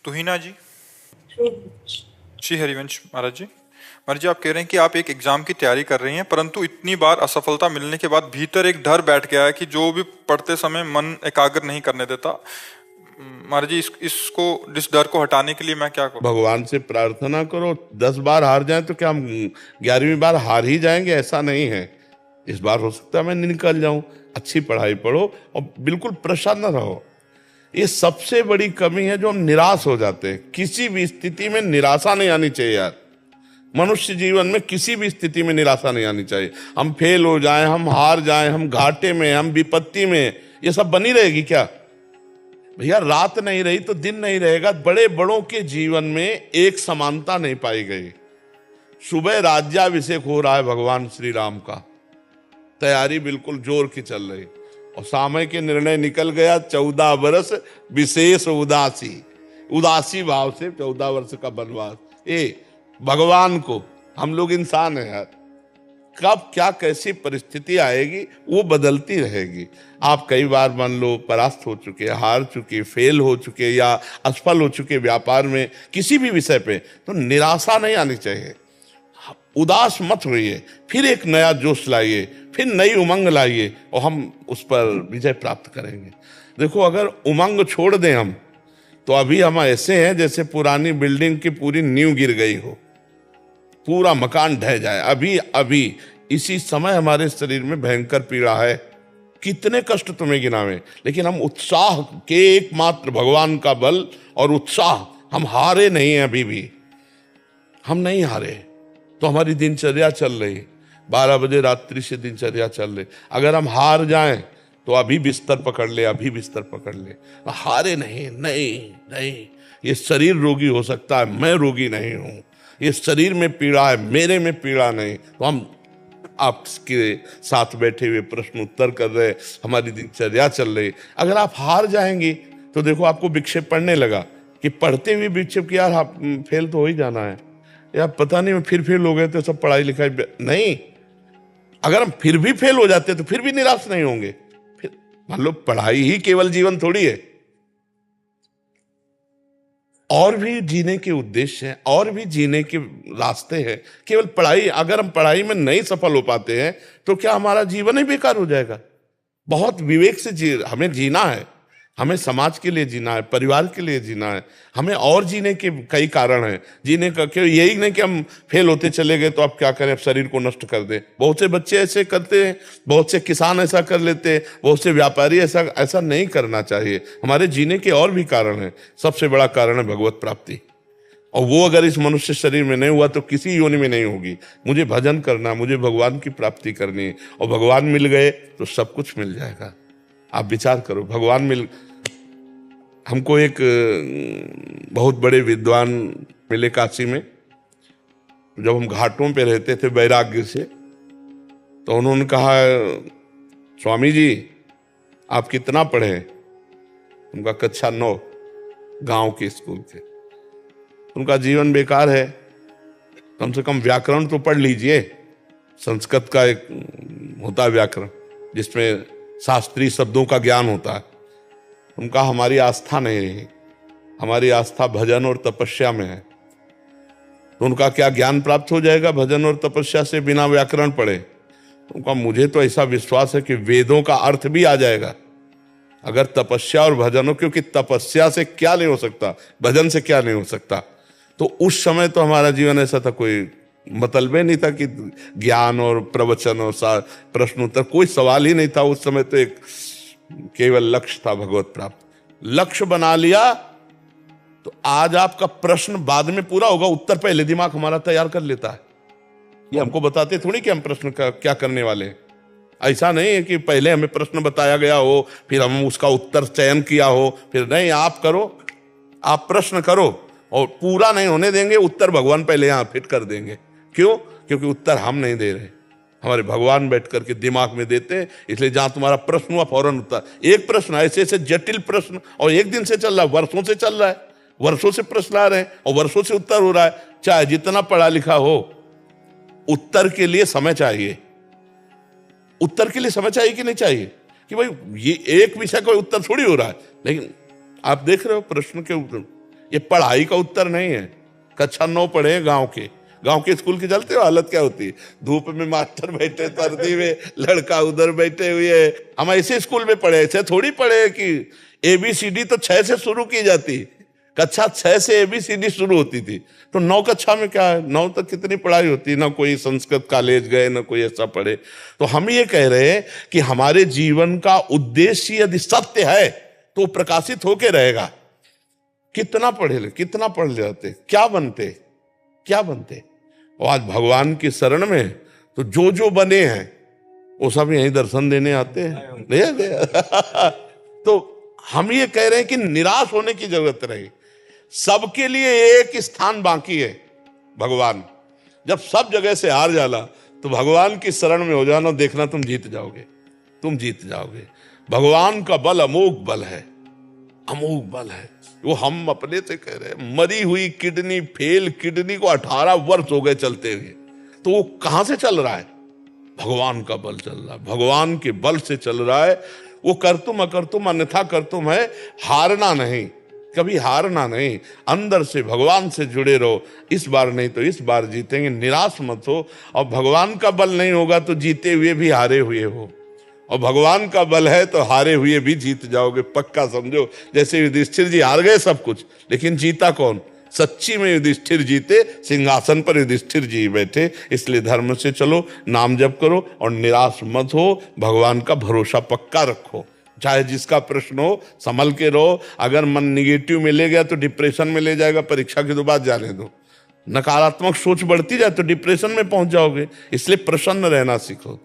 तुहिना जी। श्री हरिवंश महाराज जी। महाराज जी, आप कह रहे हैं कि आप एक एग्जाम की तैयारी कर रही हैं, परंतु इतनी बार असफलता मिलने के बाद भीतर एक डर बैठ गया है कि जो भी पढ़ते समय मन एकाग्र नहीं करने देता। महाराज जी, इस डर को हटाने के लिए मैं क्या करूं? भगवान से प्रार्थना करो। 10 बार हार जाए तो क्या हम 11वीं बार हार ही जाएंगे? ऐसा नहीं है। इस बार हो सकता है मैं निकल जाऊं। अच्छी पढ़ाई पढ़ो और बिल्कुल प्रसन्न रहो। ये सबसे बड़ी कमी है जो हम निराश हो जाते हैं। किसी भी स्थिति में निराशा नहीं आनी चाहिए यार। मनुष्य जीवन में किसी भी स्थिति में निराशा नहीं आनी चाहिए। हम फेल हो जाएं, हम हार जाएं, हम घाटे में, हम विपत्ति में, ये सब बनी रहेगी क्या भैया? रात नहीं रही तो दिन नहीं रहेगा। बड़े बड़ों के जीवन में एक समानता नहीं पाई गई। सुबह राज्याभिषेक हो रहा है भगवान श्री राम का, तैयारी बिल्कुल जोर की चल रही, और समय के निर्णय निकल गया। 14 वर्ष विशेष उदासी, उदासी भाव से 14 वर्ष का वनवास। भगवान को, हम लोग इंसान हैं यार, कब क्या कैसी परिस्थिति आएगी वो बदलती रहेगी। आप कई बार मान लो परास्त हो चुके, हार चुके, फेल हो चुके या असफल हो चुके व्यापार में, किसी भी विषय पे, तो निराशा नहीं आनी चाहिए। उदास मत होइए, फिर एक नया जोश लाइए, फिर नई उमंग लाइए और हम उस पर विजय प्राप्त करेंगे। देखो, अगर उमंग छोड़ दें हम, तो अभी हम ऐसे हैं जैसे पुरानी बिल्डिंग की पूरी नींव गिर गई हो, पूरा मकान ढह जाए। अभी इसी समय हमारे शरीर में भयंकर पीड़ा है। कितने कष्ट तुम्हें गिनावे, लेकिन हम उत्साह के एकमात्र भगवान का बल और उत्साह, हम हारे नहीं हैं। अभी भी हम नहीं हारे, तो हमारी दिनचर्या चल रही, 12 बजे रात्रि से दिनचर्या चल रही। अगर हम हार जाएं तो अभी बिस्तर पकड़ ले, अभी बिस्तर पकड़ ले। हारे नहीं, नहीं नहीं। ये शरीर रोगी हो सकता है, मैं रोगी नहीं हूं। ये शरीर में पीड़ा है, मेरे में पीड़ा नहीं। तो हम आपके साथ बैठे हुए प्रश्न उत्तर कर रहे, हमारी दिनचर्या चल रही। अगर आप हार जाएंगे तो देखो, आपको विक्षेप पड़ने लगा कि पढ़ते हुए विक्षेप कि यार आप फेल तो हो ही जाना है, या पता नहीं फिर फेल हो गए तो सब पढ़ाई लिखाई नहीं। अगर हम फिर भी फेल हो जाते तो फिर भी निराश नहीं होंगे। फिर मान लो पढ़ाई ही केवल जीवन थोड़ी है, और भी जीने के उद्देश्य हैं, और भी जीने के रास्ते हैं। केवल पढ़ाई, अगर हम पढ़ाई में नहीं सफल हो पाते हैं तो क्या हमारा जीवन ही बेकार हो जाएगा? बहुत विवेक से हमें जीना है। हमें समाज के लिए जीना है, परिवार के लिए जीना है। हमें और जीने के कई कारण हैं जीने का। क्यों यही नहीं कि हम फेल होते चले गए तो आप क्या करें, शरीर को नष्ट कर दें। बहुत से बच्चे ऐसे करते हैं, बहुत से किसान ऐसा कर लेते हैं, बहुत से व्यापारी ऐसा नहीं करना चाहिए। हमारे जीने के और भी कारण हैं। सबसे बड़ा कारण है भगवत प्राप्ति, और वो अगर इस मनुष्य शरीर में नहीं हुआ तो किसी योनि में नहीं होगी। मुझे भजन करना, मुझे भगवान की प्राप्ति करनी है, और भगवान मिल गए तो सब कुछ मिल जाएगा। आप विचार करो, भगवान मिल, हमको एक बहुत बड़े विद्वान मिले काशी में। जब हम घाटों पे रहते थे वैराग्य से, तो उन्होंने कहा, स्वामी जी आप कितना पढ़े? उनका कक्षा 9, गांव के स्कूल के। उनका जीवन बेकार है, कम से कम व्याकरण तो पढ़ लीजिए। संस्कृत का एक होता है व्याकरण, जिसमें शास्त्रीय शब्दों का ज्ञान होता है। उनका हमारी आस्था नहीं रही, हमारी आस्था भजन और तपस्या में है। तो उनका क्या ज्ञान प्राप्त हो जाएगा भजन और तपस्या से, बिना व्याकरण पढ़े? उनका मुझे तो ऐसा विश्वास है कि वेदों का अर्थ भी आ जाएगा अगर तपस्या और भजन हो। क्योंकि तपस्या से क्या नहीं हो सकता, भजन से क्या नहीं हो सकता। तो उस समय तो हमारा जीवन ऐसा था, कोई मतलब नहीं था कि ज्ञान और प्रवचन और प्रश्न उत्तर, कोई सवाल ही नहीं था उस समय। तो एक केवल लक्ष्य था भगवत प्राप्त। लक्ष्य बना लिया तो आज आपका प्रश्न बाद में पूरा होगा, उत्तर पहले दिमाग हमारा तैयार कर लेता है। ये हमको बताते थोड़ी कि हम प्रश्न का क्या करने वाले हैं। ऐसा नहीं है कि पहले हमें प्रश्न बताया गया हो, फिर हम उसका उत्तर चयन किया हो, फिर नहीं। आप करो, आप प्रश्न करो, और पूरा नहीं होने देंगे, उत्तर भगवान पहले यहां फिट कर देंगे। क्यों? क्योंकि उत्तर हम नहीं दे रहे, हमारे भगवान बैठ करके दिमाग में देते हैं। इसलिए जहां तुम्हारा प्रश्न हुआ फौरन उत्तर। एक प्रश्न, ऐसे ऐसे जटिल प्रश्न, और एक दिन से चल रहा है, वर्षों से चल रहा है, वर्षों से प्रश्न आ रहे हैं और वर्षों से उत्तर हो रहा है। चाहे जितना पढ़ा लिखा हो, उत्तर के लिए समय चाहिए। उत्तर के लिए समय चाहिए कि नहीं चाहिए? कि भाई ये एक विषय का उत्तर थोड़ी हो रहा है, लेकिन आप देख रहे हो प्रश्न के उत्तर, ये पढ़ाई का उत्तर नहीं है। कक्षा 9 पढ़े गांव के स्कूल की चलते हो हालत क्या होती है, धूप में मास्टर बैठे, सर्दी में लड़का उधर बैठे हुए। हम ऐसे स्कूल में पढ़े, ऐसे थोड़ी पढ़े कि ABCD तो 6 से शुरू की जाती, कक्षा 6 से ABCD शुरू होती थी। तो 9 कक्षा में क्या है, 9 तक कितनी पढ़ाई होती, ना कोई संस्कृत कॉलेज गए, ना कोई ऐसा पढ़े। तो हम ये कह रहे हैं कि हमारे जीवन का उद्देश्य यदि सत्य है तो प्रकाशित होके रहेगा। कितना पढ़ जाते, क्या बनते। और आज भगवान की शरण में तो जो बने हैं वो सब यहीं दर्शन देने आते हैं। तो हम ये कह रहे हैं कि निराश होने की जरूरत नहीं। सबके लिए एक स्थान बाकी है, भगवान। जब सब जगह से हार जाला तो भगवान की शरण में हो जाना, देखना तुम जीत जाओगे। भगवान का बल अमोघ बल है। वो हम अपने से कह रहे हैं, मरी हुई किडनी, फेल किडनी को 18 वर्ष हो गए चलते हुए, तो वो कहां से चल रहा है? भगवान का बल चल रहा है, भगवान के बल से चल रहा है। वो करतुम अकर्तुम अन्यथा करतुम है, हारना नहीं, कभी हारना नहीं। अंदर से भगवान से जुड़े रहो, इस बार नहीं तो इस बार जीतेंगे, निराश मत हो। और भगवान का बल नहीं होगा तो जीते हुए भी हारे हुए हो, और भगवान का बल है तो हारे हुए भी जीत जाओगे, पक्का समझो। जैसे युधिष्ठिर जी हार गए सब कुछ, लेकिन जीता कौन? सच्ची में युधिष्ठिर जीते, सिंहासन पर युधिष्ठिर जी बैठे। इसलिए धर्म से चलो, नाम जप करो और निराश मत हो, भगवान का भरोसा पक्का रखो। चाहे जिसका प्रश्न हो, संभल के रहो। अगर मन निगेटिव में ले गया तो डिप्रेशन में ले जाएगा, परीक्षा के तो बाद जाने दो। नकारात्मक सोच बढ़ती जाए तो डिप्रेशन में पहुंच जाओगे। इसलिए प्रसन्न रहना सीखो।